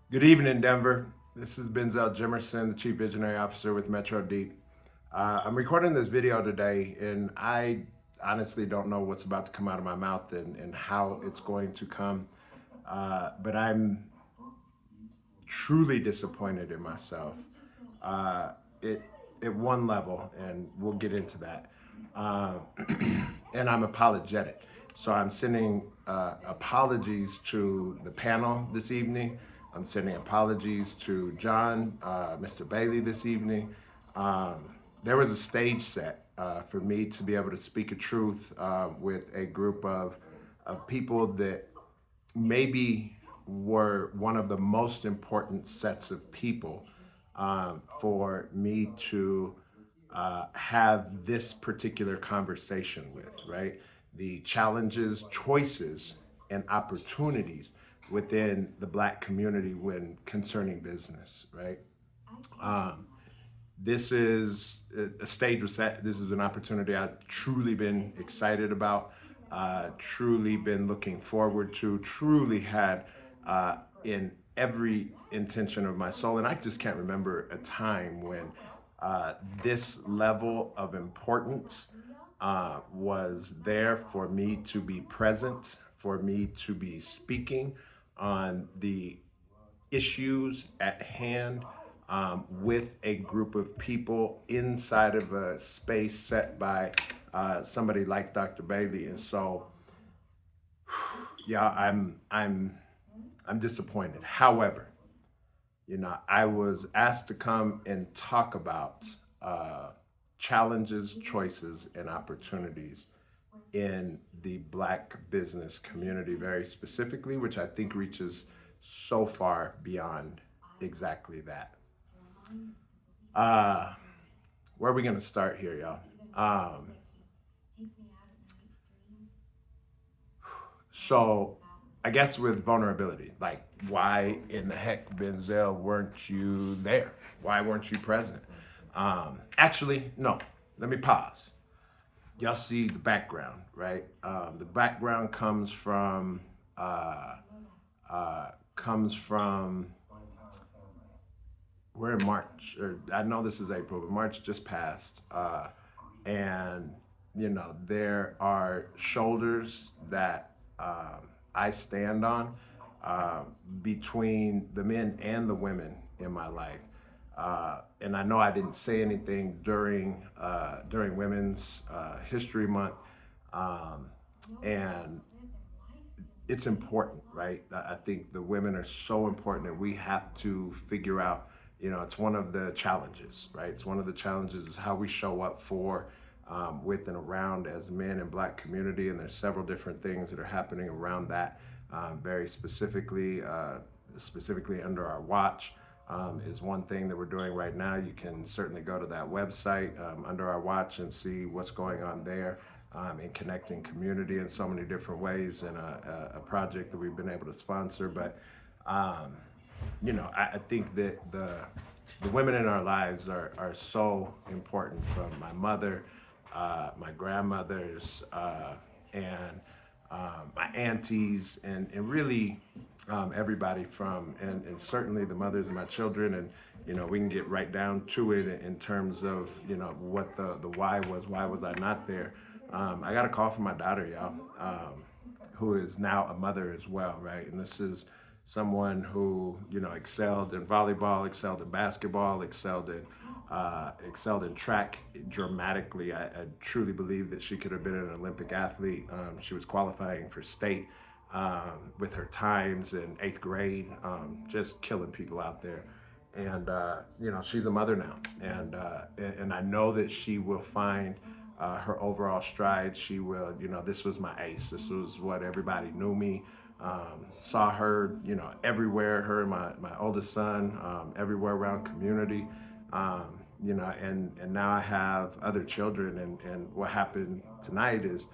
Good evening, Denver. This is Benzel Jimmerson, the Chief Visionary Officer with Metro Deep. I'm recording this video today, and I honestly don't know what's about to come out of my mouth and how it's going to come. But I'm truly disappointed in myself. Uh, it at one level, and we'll get into that. Uh, and I'm apologetic. So I'm sending apologies to the panel this evening. I'm sending apologies to John, Mr. Bailey this evening. There was a stage set for me to be able to speak a truth with a group of people that maybe were one of the most important sets of people for me to have this particular conversation with, right? The challenges, choices, and opportunities within the Black community when concerning business, right? Um, this is a stage was set. This is an opportunity I've truly been excited about, truly been looking forward to, truly had in every intention of my soul. And I just can't remember a time when this level of importance was there for me to be present, for me to be speaking on the issues at hand with a group of people inside of a space set by somebody like Dr. Bailey. And so, yeah, I'm disappointed. However, I was asked to come and talk about uh, challenges, choices, and opportunities in the Black business community, very specifically, which I think reaches so far beyond exactly that. Uh, where are we going to start here, y'all? Um, so, I guess with vulnerability, like, why in the heck, Benzel, weren't you there? Why weren't you present? Actually, no. Let me pause. Y'all see the background, right? The background uh, comes from we're in March, or I know this is April, but March just passed, and there are shoulders that I stand on uh, between the men and the women in my life. And I know I didn't say anything during Women's History Month, um, and it's important, right? I think the women are so important that we have to figure out, it's one of the challenges, right? It's one of the challenges is how we show up for, with and around as men in Black community. And there's several different things that are happening around that, very specifically under our watch. Is one thing that we're doing right now. You can certainly go to that website, under our watch, and see what's going on there, in connecting community in so many different ways, and a project that we've been able to sponsor. But um, I think that the women in our lives are so important, from my mother, my grandmothers, and my aunties, and really everybody and certainly the mothers of my children. And we can get right down to it in terms of what the why was. Why was I not there? I got a call from my daughter, y'all, who is now a mother as well, right? And this is someone who excelled in volleyball, excelled in basketball, excelled in track dramatically. I truly believe that she could have been an Olympic athlete. She was qualifying for state with her times in eighth grade, just killing people out there. And she's a mother now, and I know that she will find her overall stride. She will, this was my ace. This was what everybody knew me. Saw her, everywhere. Her and my oldest son, everywhere around community. And now I have other children, and what happened tonight is,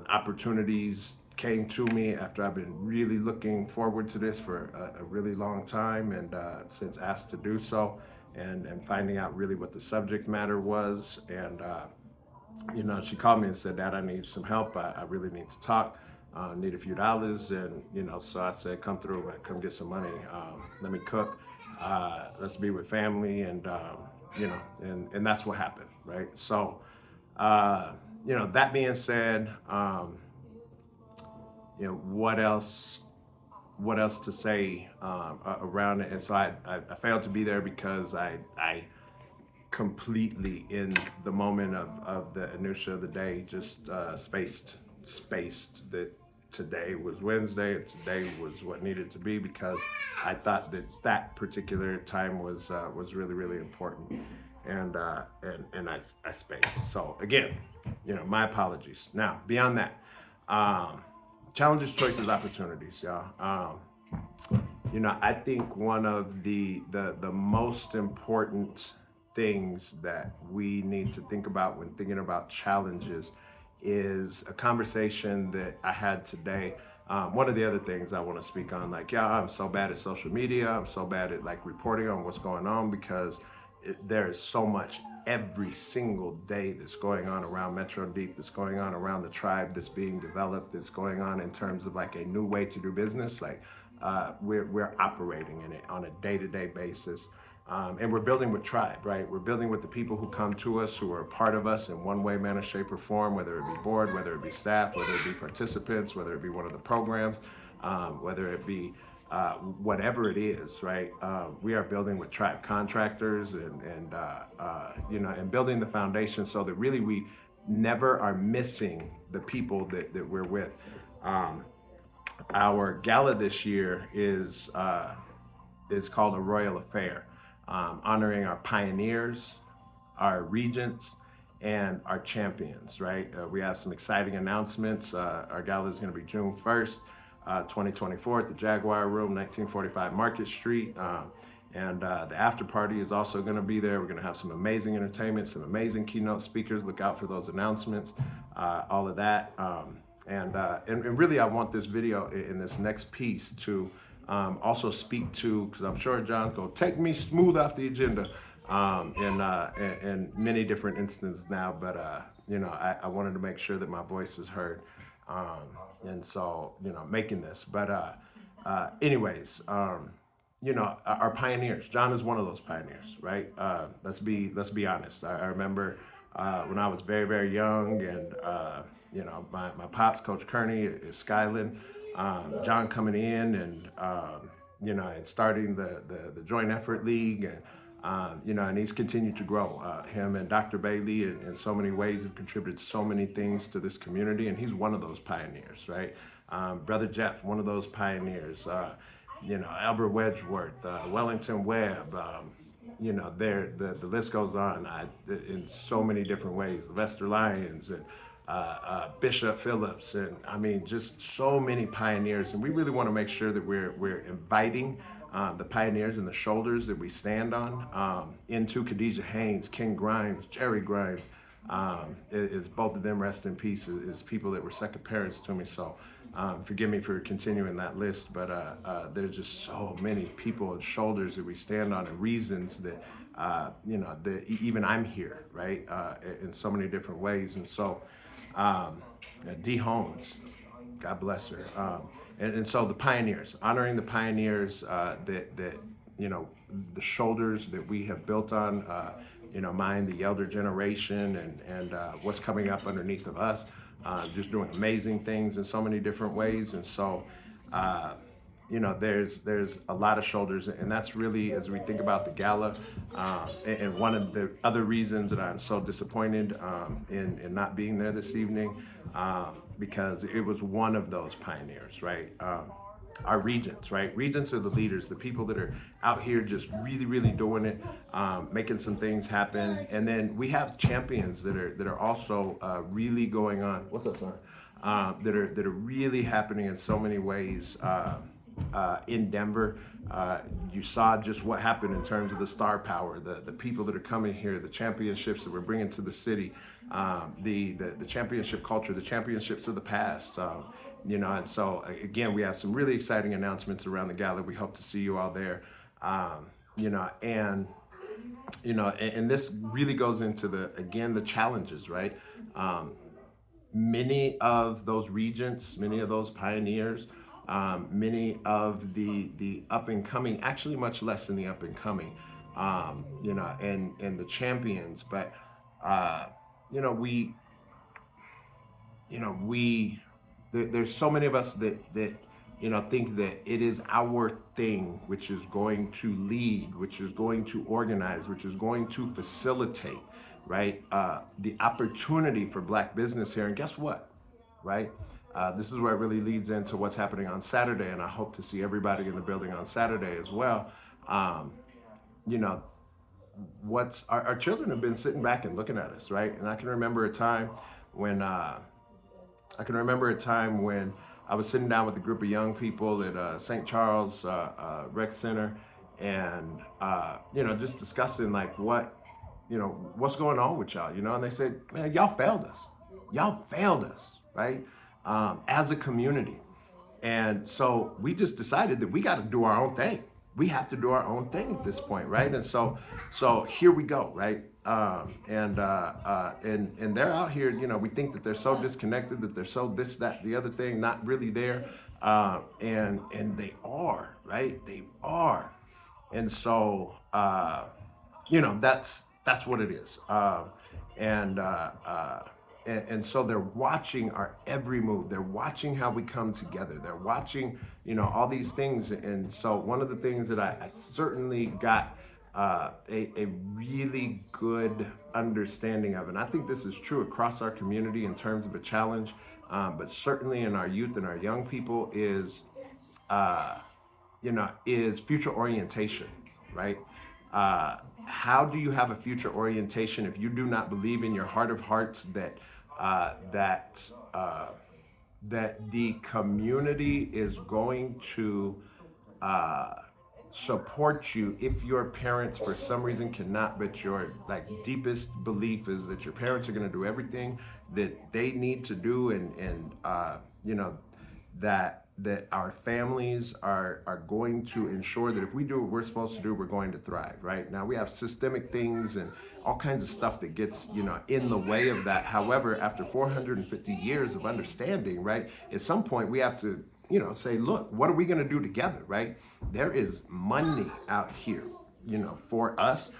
opportunities came to me after I've been really looking forward to this for a really long time, and since asked to do so, and finding out really what the subject matter was. And she called me and said, "Dad, I need some help. I really need to talk." need a few dollars, and so I said, come through, man, come get some money. Let me cook. Let's be with family, and and that's what happened, right? So, uh, that being said, what else? What else to say around it? And so I failed to be there because I completely in the moment of the inertia of the day just spaced that today was Wednesday and today was what needed to be, because I thought that that particular time was really really important, and I spaced. So again, my apologies. Now beyond that, um, challenges, choices, opportunities, y'all. I think one of the most important things that we need to think about when thinking about challenges is a conversation that I had today. One of the other things I want to speak on, like, yeah, I'm so bad at social media. I'm so bad at like reporting on what's going on, because there is so much every single day that's going on around Metro Deep, that's going on around the tribe, that's being developed, that's going on in terms of like a new way to do business. Like, we're operating in it on a day-to-day basis. And we're building with tribe, right? We're building with the people who come to us, who are a part of us in one way, manner, shape, or form, whether it be board, whether it be staff, whether it be participants, whether it be one of the programs, whether it be whatever it is, right? We are building with tribe contractors, and building the foundation so that really we never are missing the people that we're with. Um, our gala this year is called a Royal Affair, honoring our pioneers, our regents, and our champions, right? We have some exciting announcements. Our gala is going to be June 1st, 2024 at the Jaguar Room, 1945 Market Street. And the after party is also going to be there. We're going to have some amazing entertainment, some amazing keynote speakers. Look out for those announcements, all of that. And really, I want this video in this next piece to also speak to, because I'm sure John's going to take me smooth off the agenda in many different instances now. But, I wanted to make sure that my voice is heard. And so, making this. But anyways, our pioneers. John is one of those pioneers, right? Let's be honest. I remember when I was very very young, and my pops, Coach Kearney, is Skyland. John coming in, and starting the Joint Effort League, and he's continued to grow. Him and Dr. Bailey, in so many ways, have contributed so many things to this community, and he's one of those pioneers, right? Brother Jeff, one of those pioneers. Albert Wedgeworth, Wellington Webb, the list goes on, in so many different ways. Lester Lyons, and Bishop Phillips, and I mean, just so many pioneers. And we really want to make sure that we're inviting the pioneers and the shoulders that we stand on into Khadijah Haynes, Ken Grimes, Jerry Grimes. Is both of them, rest in peace, is people that were second parents to me. So forgive me for continuing that list, but there's just so many people and shoulders that we stand on, and reasons that that even I'm here, right? In so many different ways. And so Dee Holmes, God bless her. And so the pioneers, honoring the pioneers, that the shoulders that we have built on, mine, the elder generation, and what's coming up underneath of us, just doing amazing things in so many different ways. And so, there's a lot of shoulders, and that's really, as we think about the gala, and one of the other reasons that I'm so disappointed in not being there this evening, because it was one of those pioneers, right? Our regents, right? Regents are the leaders, the people that are out here just really, really doing it, making some things happen. And then we have champions that are also really going on. What's up, son? That are really happening in so many ways. In Denver, you saw just what happened in terms of the star power, the people that are coming here, the championships that we're bringing to the city, the championship culture, the championships of the past. And so again, we have some really exciting announcements around the gala. We hope to see you all there. And this really goes into the challenges, right? many of those regents, many of those pioneers, many of the up and coming, actually much less than the up and coming, and the champions. But uh, you know, we we there's so many of us that think that it is our thing which is going to lead, which is going to organize, which is going to facilitate, right, the opportunity for black business here. And guess what, right, this is where it really leads into what's happening on Saturday, and I hope to see everybody in the building on Saturday as well. um, you know what's our children have been sitting back and looking at us, right? And I can remember a time when I was sitting down with a group of young people at St. Charles Rec Center, and just discussing like what's going on with y'all, and they said, "Man, y'all failed us, right? As a community." And so we just decided that we got to do our own thing. We have to do our own thing at this point, right? And so here we go, right? And they're out here. We think that they're so disconnected, that they're so this, that, the other thing, not really there, and they are, right? They are. And so that's what it is. And so they're watching our every move. They're watching how we come together. They're watching, all these things. And so one of the things that I certainly got a really good understanding of, and I think this is true across our community in terms of a challenge, but certainly in our youth and our young people, uh, is future orientation, right? How do you have a future orientation if you do not believe in your heart of hearts that uh, that uh, that the community is going to uh, support you if your parents for some reason cannot, but your like deepest belief is that your parents are going to do everything that they need to do, and that our families are going to ensure that if we do what we're supposed to do, we're going to thrive. Right now, we have systemic things and all kinds of stuff that gets in the way of that. However, after 450 years of understanding, right, at some point we have to say, look, what are we going to do together, right? There is money out here, for us,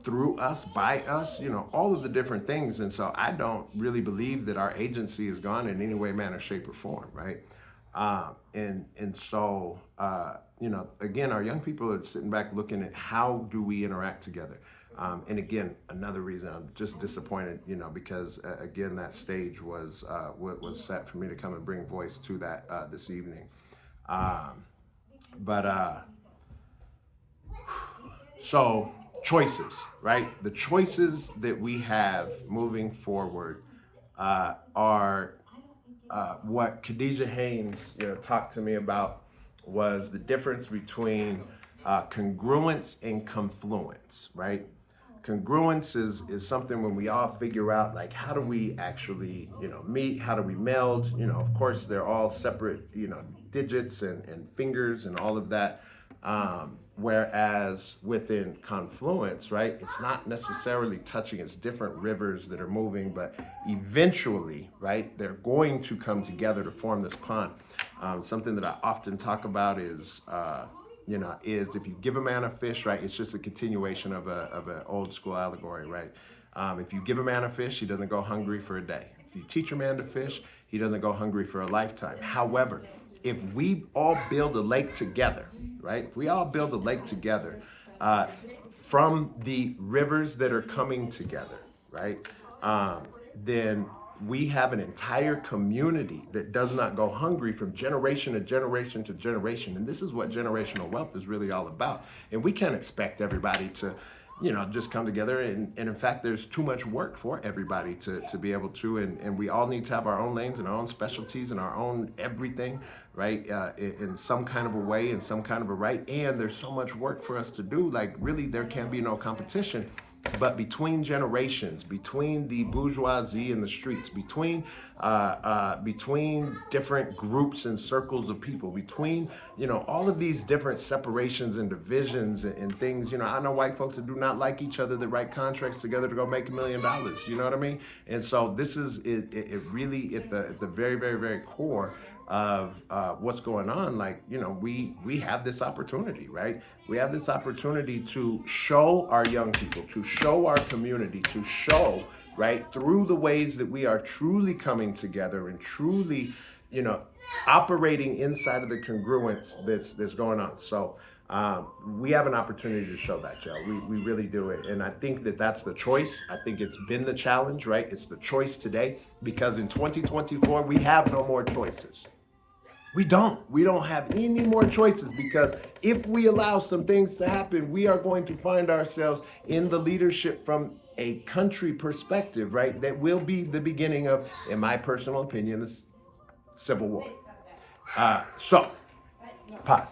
through us, by us, all of the different things. And so I don't really believe that our agency is gone in any way, manner, shape, or form, right? And so again, our young people are sitting back looking at how do we interact together. And again, another reason I'm just disappointed, because again, that stage was set for me to come and bring voice to that this evening. Um, but so choices, right? The choices that we have moving forward are what Khadijah Haynes, talked to me about, was the difference between congruence and confluence, right? Congruence is something when we all figure out, like, how do we actually meet, how do we meld, of course they're all separate digits and fingers and all of that. Whereas within confluence, right, it's not necessarily touching, it's different rivers that are moving, but eventually, right, they're going to come together to form this pond. Something that I often talk about is if you give a man a fish, right, it's just a continuation of an old school allegory, right? If you give a man a fish, he doesn't go hungry for a day. If you teach a man to fish, he doesn't go hungry for a lifetime. However, if we all build a lake together, right? If we all build a lake together from the rivers that are coming together, right? Then we have an entire community that does not go hungry from generation to generation to generation. And this is what generational wealth is really all about. And we can't expect everybody to just come together. And in fact, there's too much work for everybody to be able to, and we all need to have our own lanes and our own specialties and our own everything, right? In some kind of a way, in some kind of a right. And there's so much work for us to do. Like, really, there can be no competition but between generations, between the bourgeoisie and the streets, between different groups and circles of people, between all of these different separations and divisions and things. I know white folks that do not like each other that write contracts together to go make $1 million. You know what I mean? And so this is it really at the very, very, very core of what's going on. Like, we have this opportunity, right? We have this opportunity to show our young people, to show our community, to show, right, through the ways that we are truly coming together and truly, operating inside of the congruence that's going on. So we have an opportunity to show that, Joe. We really do it. And I think that's the choice. I think it's been the challenge, right? It's the choice today, because in 2024, we have no more choices. We don't have any more choices, because if we allow some things to happen, we are going to find ourselves in the leadership from a country perspective, right? That will be the beginning of, in my personal opinion, the Civil War. So, pause.